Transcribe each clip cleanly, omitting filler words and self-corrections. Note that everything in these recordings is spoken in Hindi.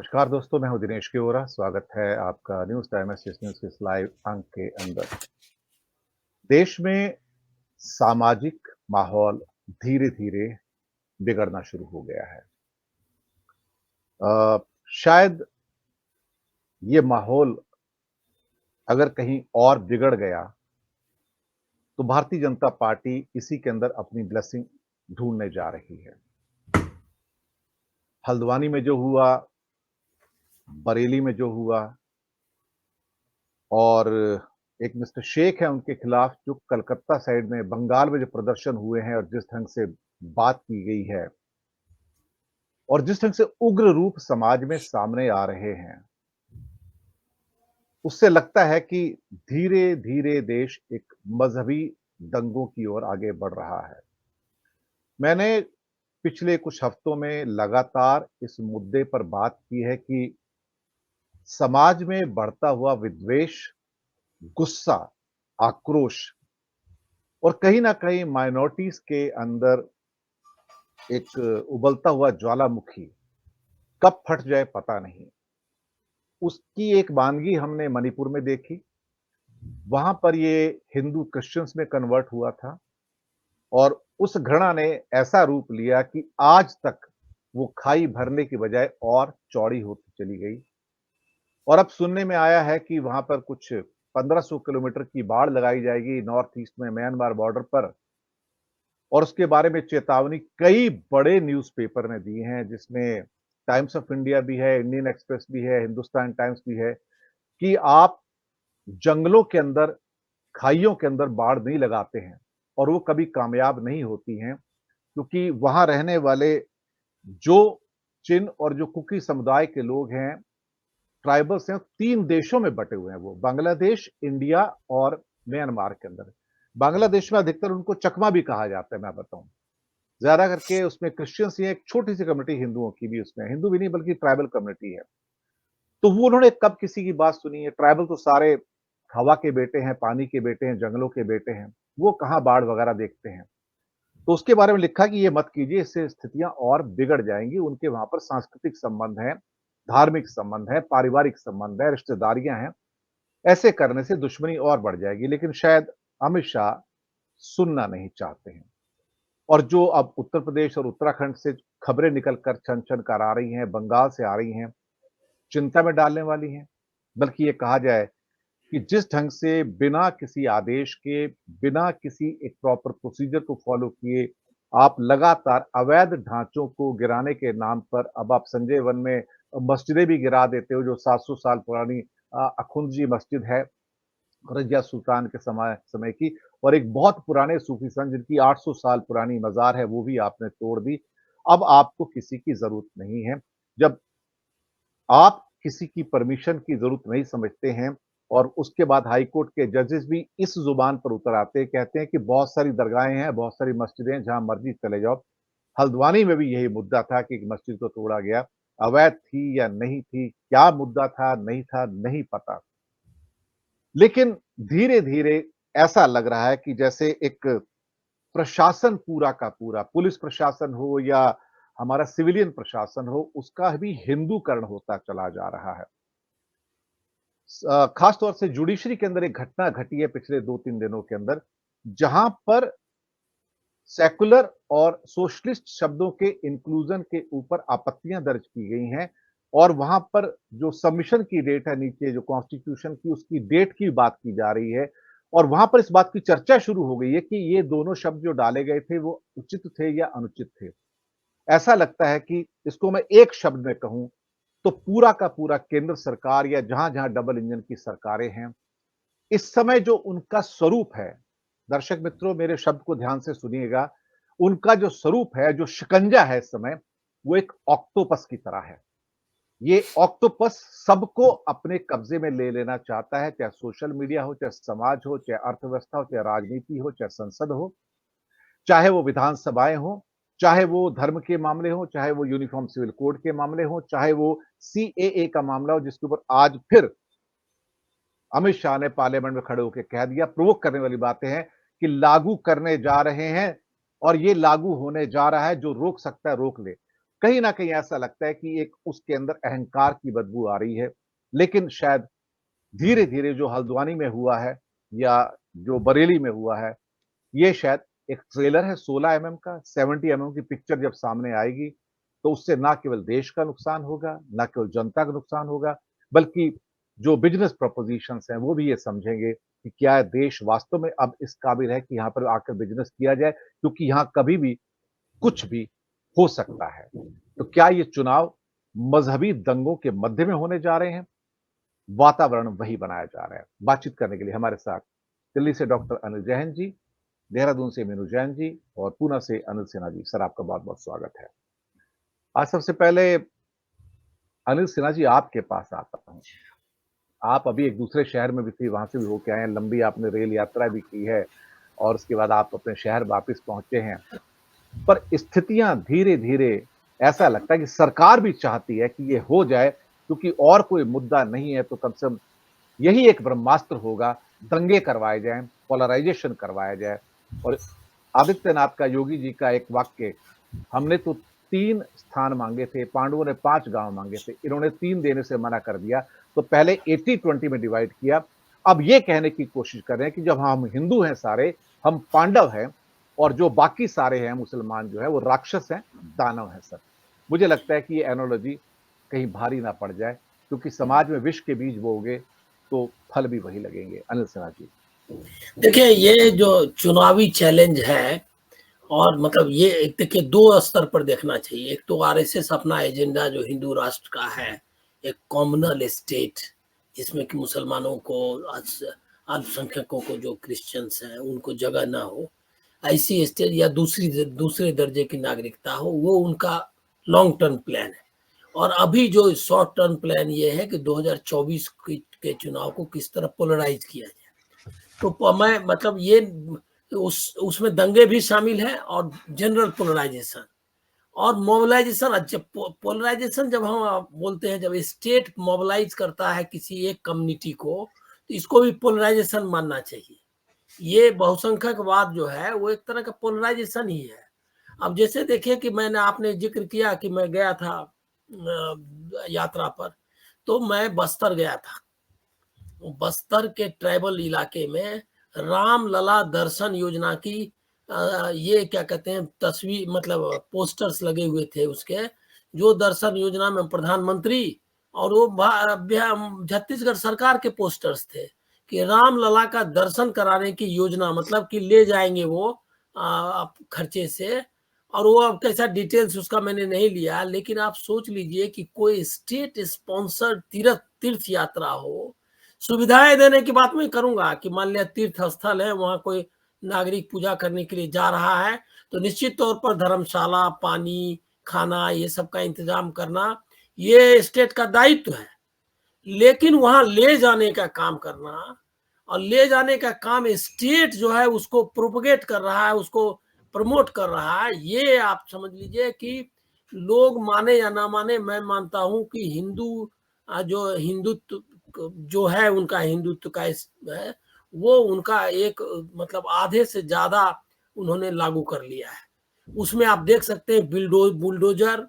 नमस्कार दोस्तों, मैं हूं दिनेश केवरा। स्वागत है आपका न्यूज़ टाइम एस न्यूज़ के इस लाइव अंक के अंदर। देश में सामाजिक माहौल धीरे-धीरे बिगड़ना शुरू हो गया है। अ, शायद ये माहौल अगर कहीं और बिगड़ गया, तो भारतीय जनता पार्टी इसी के अंदर अपनी ब्लेसिंग ढूँढने जा रही है। हल्द्वानी में जो हुआ, बरेली में जो हुआ और एक मिस्टर शेख है उनके खिलाफ जो कलकत्ता साइड में बंगाल में जो प्रदर्शन हुए हैं और जिस ढंग से बात की गई है और जिस ढंग से उग्र रूप समाज में सामने आ रहे हैं, उससे लगता है कि धीरे-धीरे देश एक मज़हबी दंगों की ओर आगे बढ़ रहा है। मैंने पिछले कुछ हफ्तों में लगातार इस मुद्दे पर बात की है कि समाज में बढ़ता हुआ विद्वेष, गुस्सा, आक्रोश और कहीं न कहीं माइनॉरिटीज़ के अंदर एक उबलता हुआ ज्वालामुखी कब फट जाए पता नहीं। उसकी एक वानगी हमने मणिपुर में देखी, वहाँ पर ये हिंदू क्रिश्चियंस में कन्वर्ट हुआ था और उस घृणा ने ऐसा रूप लिया कि आज तक वो खाई भरने की बजाय और चौड़ी होती चली गई। और अब सुनने में आया है कि वहाँ पर कुछ 1500 किलोमीटर की बाड़ लगाई जाएगी नॉर्थ ईस्ट में म्यांमार बॉर्डर पर और उसके बारे में चेतावनी कई बड़े न्यूज़पेपर ने दी हैं, जिसमें टाइम्स ऑफ इंडिया भी है, इंडियन एक्सप्रेस भी है, हिंदुस्तान टाइम्स भी है, कि आप जंगलों के अंदर, खाइयों के अंदर बाड़ नहीं लगाते हैं और वो कभी कामयाब नहीं होती हैं, क्योंकि वहाँ रहने वाले जो चिन और जो कुकी समुदाय के लोग हैं, ट्राइबल्स हैं, 3 देशों में बँटे हुए हैं वो, बांग्लादेश, इंडिया और म्यांमार के अंदर। बांग्लादेश में अधिकतर उनको चकमा भी कहा जाता है, मैं बताऊँ। ज़्यादा करके उसमें क्रिश्चियंस ही हैं, एक छोटी-सी कम्युनिटी हिंदुओं की भी उसमें है, हिंदू भी नहीं बल्कि ट्राइबल कम्युनिटी है। तो वो उन्होंने कब किसी की बात सुनी है, ट्राइबल तो सारे हवा के बेटे हैं, पानी के बेटे हैं, जंगलों के बेटे हैं, वो कहाँ बाढ़ वगैरह देखते हैं। तो उसके बारे में लिखा कि ये मत कीजिए, इससे स्थितियाँ और बिगड़ जाएँगी, उनके वहाँ पर सांस्कृतिक संबंध हैं, धार्मिक संबंध है, पारिवारिक संबंध है, रिश्तेदारियाँ हैं, ऐसे करने से दुश्मनी और बढ़ जाएगी। लेकिन शायद अमित शाह सुनना नहीं चाहते हैं। और जो अब उत्तर प्रदेश और उत्तराखंड से खबरें निकल कर छन-छन कर आ रही हैं, बंगाल से आ रही हैं, चिंता में डालने वाली हैं। बल्कि ये कहा जाए कि जिस ढंग से बिना किसी आदेश के, बिना किसी एक प्रॉपर प्रोसीजर को फ़ॉलो किए, आप लगातार अवैध ढाँचों को गिराने के नाम पर अब आप संजय वन में मस्जिदें भी गिरा देते हो, जो 700 साल पुरानी अखुंद जी मस्जिद है। रज़िया सुल्तान के समय समय की और एक बहुत पुराने सूफी संत जिनकी 800 साल पुरानी मज़ार है, वो भी आपने तोड़ दी। अब आपको किसी की ज़रूरत नहीं है। जब आप किसी की परमिशन की ज़रूरत नहीं समझते हैं और उसके बाद हाई कोर्ट के जजेस भी इस ज़ुबान पर उतर आते हैं, कहते हैं कि बहुत सारी दरगाहें हैं, बहुत सारी मस्जिदें हैं, जहाँ मर्ज़ी चले जाओ। हल्द्वानी में भी यही मुद्दा था कि एक मस्जिद को तोड़ा गया। अवैध थी या नहीं थी, क्या मुद्दा था, नहीं पता। लेकिन धीरे-धीरे ऐसा लग रहा है कि जैसे एक प्रशासन पूरा का पूरा, पुलिस प्रशासन हो या हमारा सिविलियन प्रशासन हो, उसका भी हिंदूकरण होता चला जा रहा है। खास तौर से जुडिशरी के अंदर एक घटना घटी है पिछले 2-3 दिनों के अंदर, जहां पर सेकुलर और सोशलिस्ट शब्दों के इंक्लूजन के ऊपर आपत्तियां दर्ज की गई हैं और वहां पर जो सबमिशन की डेट है नीचे जो कॉन्स्टिट्यूशन की उसकी डेट की बात की जा रही है और वहां पर इस बात की चर्चा शुरू हो गई है कि ये दोनों शब्द जो डाले गए थे वो उचित थे या अनुचित थे। ऐसा लगता है कि इसको मैं एक शब्द में कहूं तो पूरा का पूरा केंद्र सरकार या जहां-जहां डबल इंजन की सरकारें हैं, इस समय जो उनका स्वरूप है, दर्शक मित्रों मेरे शब्द को ध्यान से सुनिएगा, उनका जो स्वरूप है, जो शिकंजा है इस समय, वो एक ऑक्टोपस की तरह है। ये ऑक्टोपस सबको अपने कब्जे में ले लेना चाहता है, चाहे सोशल मीडिया हो, चाहे समाज हो, चाहे अर्थव्यवस्था हो, चाहे राजनीति हो, चाहे संसद हो, चाहे वो विधानसभाएँ हों, चाहे वो धर्म के मामले हों, चाहे वो यूनिफ़ॉर्म सिविल कोड के मामले हों, चाहे वो सीएए का मामला हो जिसके ऊपर आज फिर अमित शाह ने पार्लियामेंट में खड़े होकर कह दिया, प्रोवोक करने वाली बातें हैं कि लागू करने जा रहे हैं और ये लागू होने जा रहा है, जो रोक सकता है रोक ले। कहीं न कहीं ऐसा लगता है कि एक उसके अंदर अहंकार की बदबू आ रही है। लेकिन शायद धीरे-धीरे जो हल्द्वानी में हुआ है या जो बरेली में हुआ है, ये शायद एक ट्रेलर है 16 एमएम का, 70 एमएम की पिक्चर जब सामने आएगी, तो उससे ना केवल देश का नुकसान होगा, ना केवल जनता का नुकसान होगा, बल्कि जो बिज़नेस प्रोपोज़िशंस हैं, वो भी ये समझेंगे कि क्या देश वास्तव में अब इस काबिल है कि यहाँ पर आकर बिज़नेस किया जाए, क्योंकि यहाँ कभी भी कुछ भी हो सकता है। तो क्या ये चुनाव मज़हबी दंगों के मध्य में होने जा रहे हैं? वातावरण वही बनाया जा रहा है। बातचीत करने के लिए हमारे साथ दिल्ली से डॉक्टर अनिल जैन जी, देहरादून से मीनू जैन जी और पूना से अनिल सिन्हा जी। सर आपका बहुत-बहुत स्वागत है। आज सबसे पहले अनिल सिन्हा जी आपके पास आता हूँ। आप अभी एक दूसरे शहर में भी थे, वहाँ से भी होके आए हैं, लंबी आपने रेल यात्रा भी की है और उसके बाद आप अपने शहर वापस पहुँचे हैं। पर स्थितियाँ धीरे-धीरे ऐसा लगता है कि सरकार भी चाहती है कि ये हो जाए, क्योंकि और कोई मुद्दा नहीं है तो कम से कम यही एक ब्रह्मास्त्र होगा, दंगे करवाए जाएँ, पोलराइज़ेशन करवाया जाए। और आदित्यनाथ का योगी जी का एक वाक्य, हमने तो 3 स्थान माँगे थे, पांडवों ने 5 गाँव माँगे थे, इन्होंने 3 देने से मना कर दिया, तो पहले 80-20 में डिवाइड किया। अब ये कहने की कोशिश कर रहे हैं कि जब हम हिंदू हैं सारे, हम पांडव हैं और जो बाकी सारे हैं मुसलमान जो हैं वो राक्षस हैं, दानव हैं सर। मुझे लगता है कि ये एनालॉजी कहीं भारी ना पड़ जाए, क्योंकि समाज में विष के बीज बोओगे, तो फल भी वही लगेंगे। अनिल सिन्हा जी। देखिए, ये जो चुनावी चैलेंज है और मतलब ये एक देखिए 2 स्तर पर देखना चाहिए। एक तो आरएसएस अपना एजेंडा जो हिंदू राष्ट्र का है, एक कॉम्युनल स्टेट जिसमें कि मुसलमानों को अल्पसंख्यकों को जो क्रिश्चियंस हैं उनको जगह ना हो, ऐसी स्टेट या दूसरे दर्जे की नागरिकता हो, वो उनका लॉन्ग टर्म प्लान है। और अभी जो शॉर्ट टर्म प्लान ये है कि 2024 के चुनाव को किस तरह पोलराइज किया जाए। तो मैं मतलब ये उसमें दंगे भी शामिल हैं और जनरल पोलराइजेशन और मोबिलाइजेशन। जब पोलराइजेशन जब हम बोलते हैं, जब स्टेट मोबिलाइज करता है किसी एक कम्युनिटी को, तो इसको भी पोलराइजेशन मानना चाहिए। ये बहुसंख्यकवाद जो है वो एक तरह का पोलराइजेशन ही है। अब जैसे देखिए कि मैंने आपने जिक्र किया कि मैं गया था यात्रा पर, तो मैं बस्तर गया था। बस्तर के ट्राइबल इलाके में रामलला दर्शन योजना की ये क्या कहते हैं तस्वीर, मतलब पोस्टर्स लगे हुए थे उसके, जो दर्शन योजना में प्रधानमंत्री और वो छत्तीसगढ़ सरकार के पोस्टर्स थे कि रामलला का दर्शन कराने की योजना, मतलब कि ले जाएंगे वो खर्चे से। और वो अब कैसा डिटेल्स उसका मैंने नहीं लिया, लेकिन आप सोच लीजिए कि कोई स्टेट स्पॉन्सर्ड तीर्थ यात्रा हो। सुविधाएं देने की बात मैं करूंगा कि मान लिया तीर्थ स्थल है, वहां कोई नागरिक पूजा करने के लिए जा रहा है, तो निश्चित तौर पर धर्मशाला, पानी, खाना, ये सब का इंतजाम करना ये स्टेट का दायित्व है। लेकिन वहां ले जाने का काम करना और ले जाने का काम स्टेट जो है उसको प्रोपगेट कर रहा है, उसको प्रमोट कर रहा है। ये आप समझ लीजिए कि लोग माने या ना माने, मैं मानता हूं कि जो हिंदुत्व जो है उनका हिंदुत्व का है, वो उनका एक मतलब आधे से ज्यादा उन्होंने लागू कर लिया है। उसमें आप देख सकते हैं बुलडोजर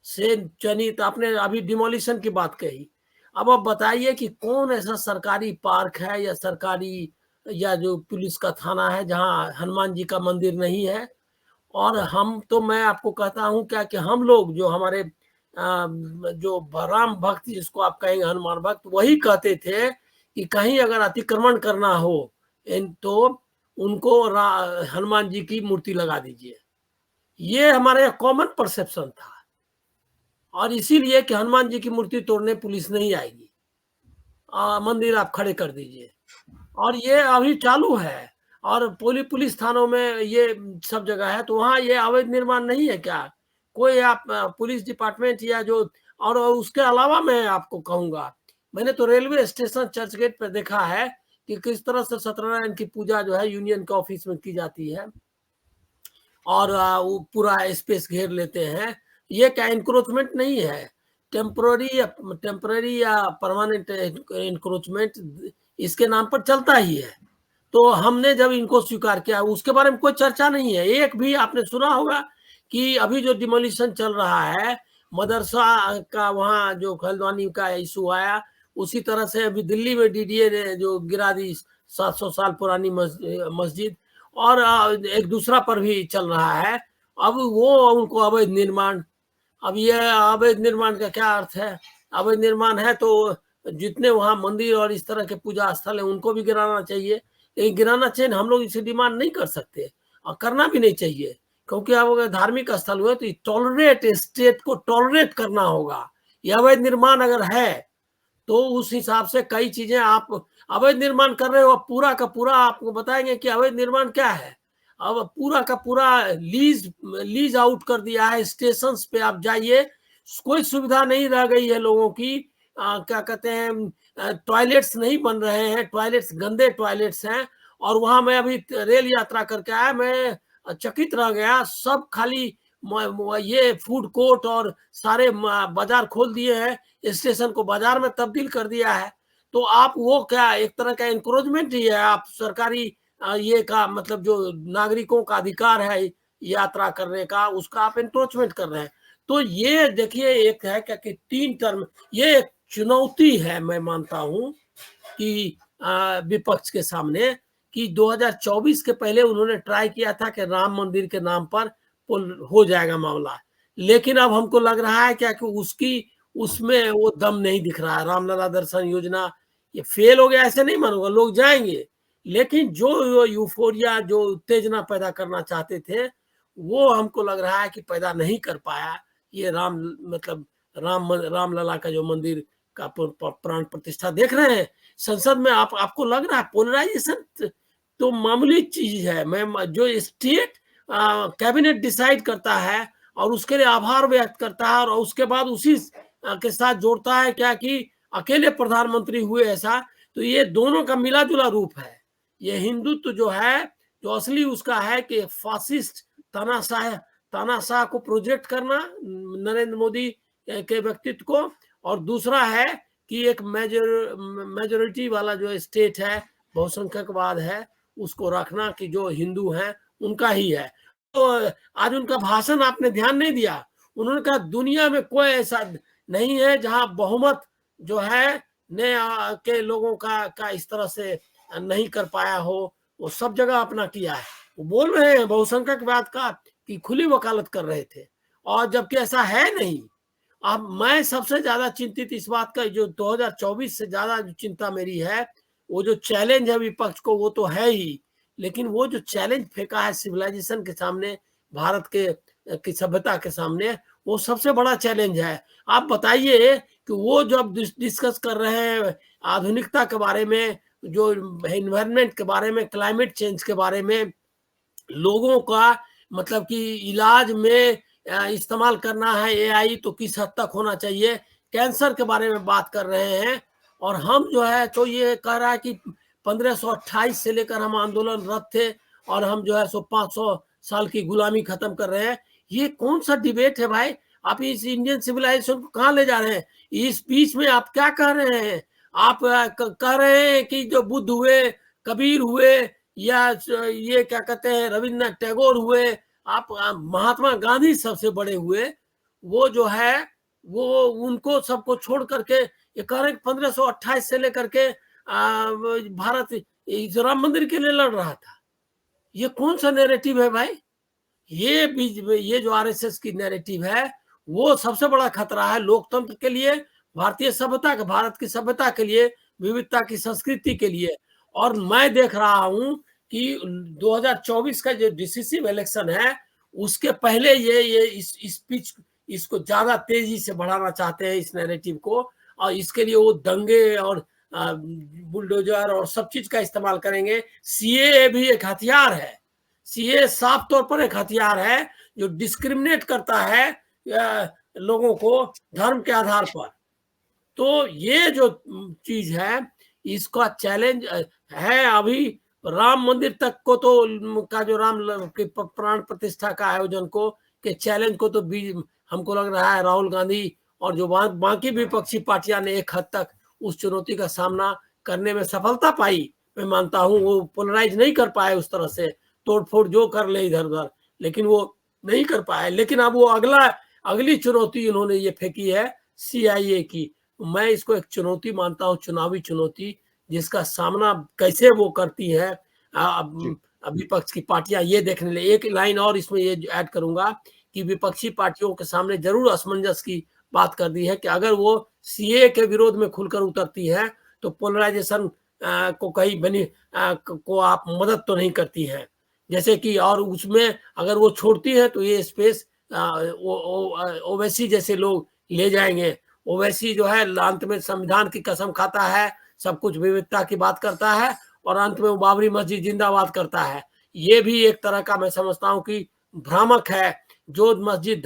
से चयनित, आपने अभी डिमोलिशन की बात कही। अब आप बताइए कि कौन ऐसा सरकारी पार्क है या सरकारी या जो पुलिस का थाना है जहां हनुमान जी का मंदिर नहीं है। और हम तो मैं आपको कहता हूं क्या कि हम लोग जो हमारे जो राम भक्त जिसको आप कहेंगे हनुमान भक्त, वही कहते थे कि कहीं अगर अतिक्रमण करना हो तो उनको हनुमान जी की मूर्ति लगा दीजिए। ये हमारे कॉमन परसेप्शन था और इसीलिए कि हनुमान जी की मूर्ति तोड़ने पुलिस नहीं आएगी, मंदिर आप खड़े कर दीजिए। और ये अभी चालू है और पुलिस थानों में ये सब जगह है, तो वहाँ ये अवैध निर्माण नहीं है क्या? कोई आप पुलिस डिपार्टमेंट या जो, और उसके अलावा मैं आपको कहूंगा, मैंने तो रेलवे स्टेशन चर्च गेट पर देखा है कि किस तरह से सत्यनारायण की पूजा जो है यूनियन के ऑफिस में की जाती है और वो पूरा स्पेस घेर लेते हैं। ये क्या इंक्रोचमेंट नहीं है? टेम्पररी या परमानेंट इंक्रोचमेंट इसके नाम पर चलता ही है। तो हमने जब इनको स्वीकार किया, उसके बारे में कोई चर्चा नहीं है। एक भी आपने सुना होगा कि अभी जो डिमोलिशन चल रहा है मदरसा का, वहाँ जो खलद्वानी का इशू आया, उसी तरह से अभी दिल्ली में डीडीए ने जो गिरा दी 700 साल पुरानी मस्जिद, और एक दूसरा पर भी चल रहा है। अब वो उनको अवैध निर्माण, अब ये अवैध निर्माण का क्या अर्थ है? अवैध निर्माण है तो जितने वहाँ मंदिर और इस तरह के पूजा स्थल है उनको भी गिराना चाहिए। लेकिन गिराना चाहिए, हम लोग इसे डिमांड नहीं कर सकते और करना भी नहीं चाहिए, क्योंकि अब अगर धार्मिक स्थल हुए तो टॉलरेट, स्टेट को टॉलरेट करना होगा। ये अवैध निर्माण अगर है तो उस हिसाब से कई चीजें, आप अवैध निर्माण कर रहे हो, पूरा का पूरा आपको बताएंगे कि अवैध निर्माण क्या है। अब पूरा का पूरा लीज लीज आउट कर दिया है। स्टेशन पे आप जाइए, कोई सुविधा नहीं रह गई है लोगों की। क्या कहते हैं, टॉयलेट्स नहीं बन रहे हैं, टॉयलेट्स गंदे टॉयलेट्स हैं। और वहां मैं अभी रेल यात्रा करके आया, मैं चकित रह गया, सब खाली ये फूड कोर्ट और सारे बाजार खोल दिए हैं, स्टेशन को बाजार में तब्दील कर दिया है। तो आप वो क्या, एक तरह का इंक्रोचमेंट ही है। आप सरकारी ये का मतलब जो नागरिकों का अधिकार है यात्रा करने का, उसका आप इंक्रोचमेंट कर रहे हैं। तो ये देखिए, एक है क्या कि 3 टर्म, ये एक चुनौती है, मैं मानता हूं कि विपक्ष के सामने, कि 2024 के पहले उन्होंने ट्राई किया था कि राम मंदिर के नाम पर हो जाएगा मामला, लेकिन अब हमको लग रहा है क्या कि उसमें वो दम नहीं दिख रहा है। रामलला दर्शन योजना ये फेल हो गया, ऐसे नहीं मानूंगा, लोग जाएंगे, लेकिन जो यूफोरिया, जो उत्तेजना पैदा करना चाहते थे, वो हमको लग रहा है कि पैदा नहीं कर पाया। ये मतलब रामलला का जो मंदिर का प्राण प्रतिष्ठा देख रहे हैं संसद में, आपको लग रहा है पोलराइजेशन तो मामूली चीज है। मैं जो स्टेट कैबिनेट डिसाइड करता है और उसके लिए आभार व्यक्त करता है, और उसके बाद उसी के साथ जोड़ता है क्या कि अकेले प्रधानमंत्री हुए ऐसा, तो ये दोनों का मिला जुला रूप है। ये हिंदुत्व जो है, जो असली उसका है कि फासिस्ट तानाशाह को प्रोजेक्ट करना, नरेंद्र मोदी के व्यक्तित्व को, और दूसरा है कि एक मेजोरिटी वाला जो स्टेट है, बहुसंख्यकवाद है, उसको रखना कि जो हिंदू हैं उनका ही है। तो आज उनका भाषण आपने ध्यान नहीं दिया, उन्होंने कहा दुनिया में कोई ऐसा नहीं है जहां बहुमत जो है ने के लोगों का इस तरह से नहीं कर पाया हो, वो सब जगह अपना किया है। वो बोल रहे हैं बहुसंख्यकवाद का कि खुली वकालत कर रहे थे, और जबकि ऐसा है नहीं। अब मैं सबसे ज्यादा चिंतित इस बात का, जो 2024 से ज्यादा जो चिंता मेरी है, वो जो चैलेंज है विपक्ष को, वो तो है ही, लेकिन वो जो चैलेंज फेंका है सिविलाइजेशन के सामने, भारत के की सभ्यता के सामने, वो सबसे बड़ा चैलेंज है। आप बताइए कि वो जब डिस्कस कर रहे हैं आधुनिकता के बारे में, जो एनवायरनमेंट के बारे में, क्लाइमेट चेंज के बारे में, लोगों का मतलब कि इलाज में इस्तेमाल करना है एआई तो किस हद तक होना चाहिए, कैंसर के बारे में बात कर रहे हैं, और हम जो है तो ये कह रहा है कि 1528 से लेकर हम आंदोलनरत थे, और हम जो है सो 500 साल की गुलामी खत्म कर रहे हैं। ये कौन सा डिबेट है भाई? आप इस इंडियन सिविलाइजेशन को कहाँ ले जा रहे हैं? इस बीच में आप क्या कह रहे हैं? आप कह रहे हैं कि जो बुद्ध हुए, कबीर हुए, या ये क्या कहते हैं रविन्द्रनाथ टैगोर हुए, आप महात्मा गांधी सबसे बड़े हुए, वो जो है वो उनको सबको छोड़ करके ये कह रहे हैं 1528 से लेकर के भारत राम मंदिर के लिए लड़ रहा था। ये कौन सा नैरेटिव है भाई? ये जो आरएसएस की नैरेटिव है, वो सबसे बड़ा खतरा है लोकतंत्र के लिए, भारतीय सभ्यता के, भारत की सभ्यता के लिए, विविधता की संस्कृति के लिए। और मैं देख रहा हूं कि 2024 का जो डिसिसिव इलेक्शन है, उसके पहले ये इस स्पीच इसको ज्यादा तेजी से बढ़ाना चाहते हैं, इस नैरेटिव को, और इसके लिए वो दंगे और बुलडोजर और सब चीज का इस्तेमाल करेंगे। सीएए भी एक हथियार है, सीए साफ तौर पर एक हथियार है जो डिस्क्रिमिनेट करता है लोगों को धर्म के आधार पर। तो ये जो चीज है, इसका चैलेंज है अभी राम मंदिर तक को, तो का जो राम के प्राण प्रतिष्ठा का आयोजन को के चैलेंज को तो हमको लग रहा है राहुल गांधी और जो बाकी विपक्षी पार्टियां ने एक हद तक उस चुनौती का सामना करने में सफलता पाई। मैं मानता हूं वो पोलराइज नहीं कर पाए उस तरह से, तोड़फोड़ जो कर ले इधर उधर, लेकिन वो नहीं कर पाए, लेकिन अब वो अगली चुनौती इन्होंने ये फेंकी है सीआईए की। मैं इसको एक चुनौती मानता हूँ, चुनावी चुनौती, जिसका सामना कैसे वो करती है जी, विपक्ष की पार्टियां, ये देखने ले। एक लाइन और इसमें ये ऐड करूंगा कि विपक्षी पार्टियों के सामने जरूर असमंजस की बात कर दी है कि अगर वो सीए के विरोध में खुलकर उतरती है तो पोलराइजेशन को कहीं को आप मदद तो नहीं करती हैं, जैसे कि, और उसमें अगर वो छोड़ती है तो ये स्पेस ओवैसी जैसे लोग ले जाएंगे। ओवैसी जो है अंत में संविधान की कसम खाता है, सब कुछ विविधता की बात करता है, और अंत में वो बाबरी मस्जिद जिंदाबाद करता है। ये भी एक तरह का मैं समझता हूँ कि भ्रामक है। जो मस्जिद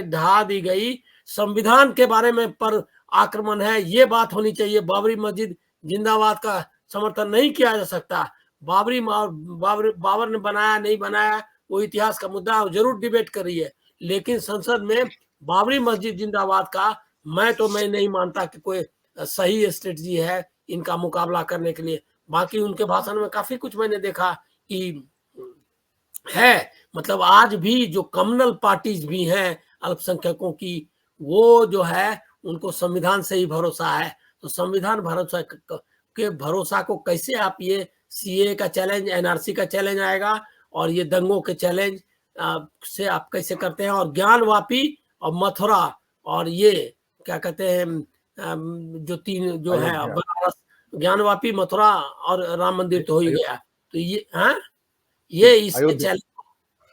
ढहा दी गई, संविधान के बारे में पर आक्रमण है, ये बात होनी चाहिए। बाबरी मस्जिद जिंदाबाद का समर्थन नहीं किया जा सकता। बाबर ने बनाया नहीं बनाया वो इतिहास का मुद्दा है, जरूर डिबेट करिए, लेकिन संसद में बाबरी मस्जिद जिंदाबाद का मैं नहीं मानता कि कोई सही स्ट्रेटजी है इनका मुकाबला करने के लिए। बाकी उनके भाषण में काफी कुछ मैंने देखा कि है, मतलब आज भी जो कम्युनल पार्टीज भी हैं अल्पसंख्यकों की, वो जो है उनको संविधान से ही भरोसा है। तो संविधान भरोसा के भरोसा को कैसे आप, ये सीए का चैलेंज, एनआरसी का चैलेंज आएगा, और ये दंगों के चैलेंज से आप कैसे करते हैं। और ज्ञानवापी और मथुरा और ये क्या कहते हैं, जो तीन जो है अयोध्या। बनारस, ज्ञानवापी, मथुरा और राम मंदिर तो हो ही अयो गया। तो ये, हाँ, जी, ये इसके अयोध्या। चैलेंज,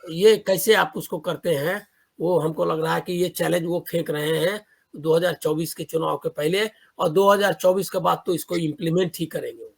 ये कैसे आप उसको करते हैं, वो हमको लग रहा है कि ये चैलेंज वो फेंक रहे हैं 2024 के चुनाव के पहले, और 2024 के बाद तो इसको इम्प्लीमेंट ही करेंगे।